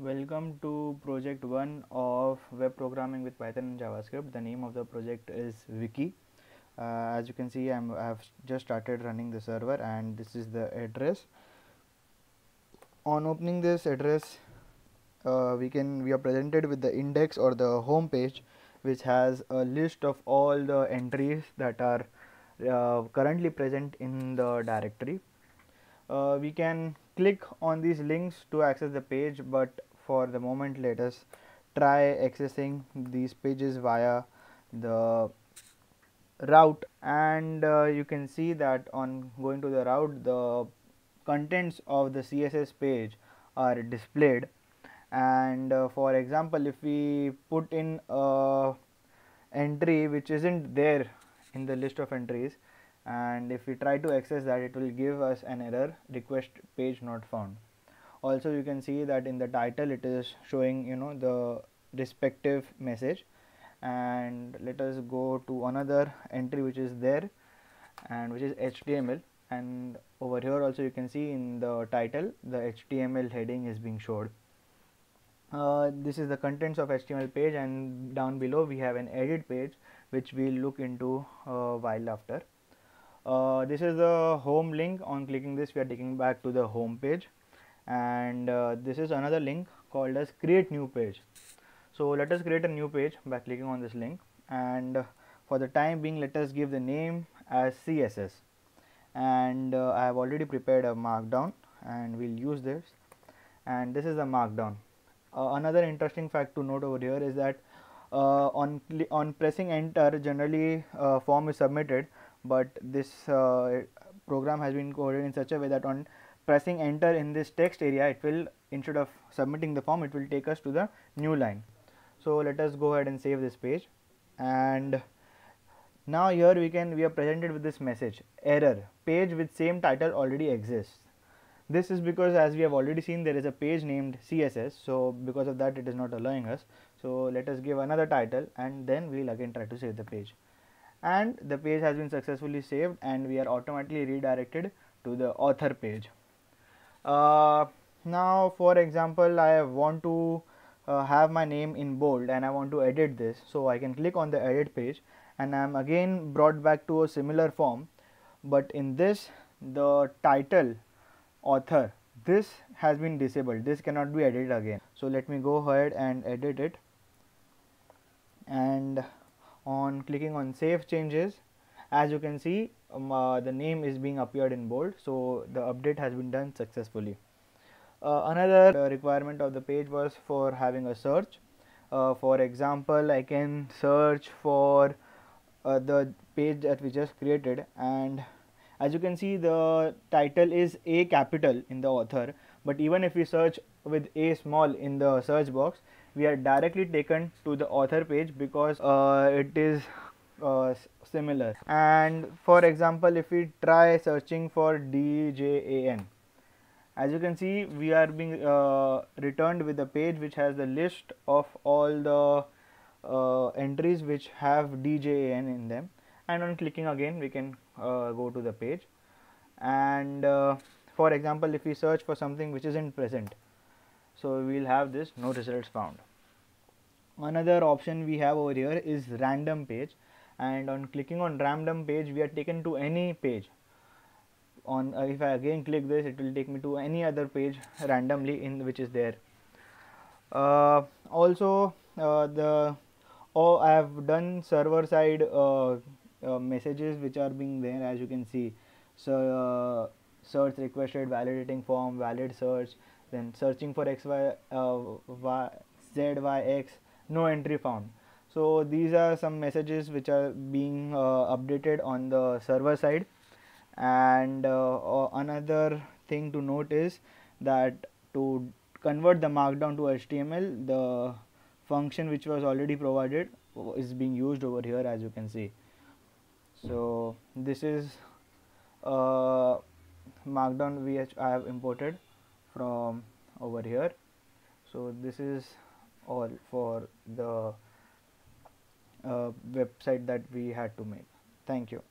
Welcome to project 1 of web programming with Python and JavaScript. The name of the project is Wiki. As you can see, I have just started running the server and this is the address. On opening this address, we are presented with the index or the home page, which has a list of all the entries that are currently present in the directory. We can click on these links to access the page, but for the moment let us try accessing these pages via the route, and you can see that on going to the route the contents of the CSS page are displayed. And for example, if we put in a entry which isn't there in the list of entries, and if we try to access that, it will give us an error, request page not found. Also you can see that in the title it is showing the respective message. And let us go to another entry which is there and which is HTML, and over here also you can see in the title the HTML heading is being showed. This is the contents of HTML page, and down below we have an edit page which we'll look into a while after. This is the home link. On clicking this, we are taken back to the home page, and this is another link called as create new page. So let us create a new page by clicking on this link, and for the time being let us give the name as CSS, and I have already prepared a markdown and we'll use this, and this is the markdown. Another interesting fact to note over here is that on pressing enter, generally form is submitted, but this program has been coded in such a way that on pressing enter in this text area, it will, instead of submitting the form, it will take us to the new line. So let us go ahead and save this page, and now here we are presented with this message, error, page with same title already exists. This is because, as we have already seen, there is a page named CSS, so because of that it is not allowing us. So let us give another title and then we will again try to save the page, and the page has been successfully saved and we are automatically redirected to the author page. Now for example, I want to have my name in bold and I want to edit this, so I can click on the edit page and I am again brought back to a similar form, but in this the title author, this has been disabled, this cannot be edited again. So let me go ahead and edit it, and on clicking on save changes, as you can see the name is being appeared in bold, so the update has been done successfully. Another requirement of the page was for having a search. For example, I can search for the page that we just created, and as you can see the title is A capital in the author, but even if we search with A small in the search box, we are directly taken to the author page because it is similar. And for example, if we try searching for DJAN, as you can see we are being returned with a page which has the list of all the entries which have DJAN in them, and on clicking again we can go to the page. And for example, if we search for something which isn't present, so we will have this no results found. Another option we have over here is random page, and on clicking on random page we are taken to any page. On if I again click this, it will take me to any other page randomly in which is there. Also I have done server side messages which are being there, as you can see. So search requested, validating form, valid search, then searching for xy zyx, no entry found. So these are some messages which are being updated on the server side. And another thing to note is that to convert the markdown to HTML, the function which was already provided is being used over here, as you can see. So this is markdown which I have imported from over here. So this is all for the website that we had to make. Thank you.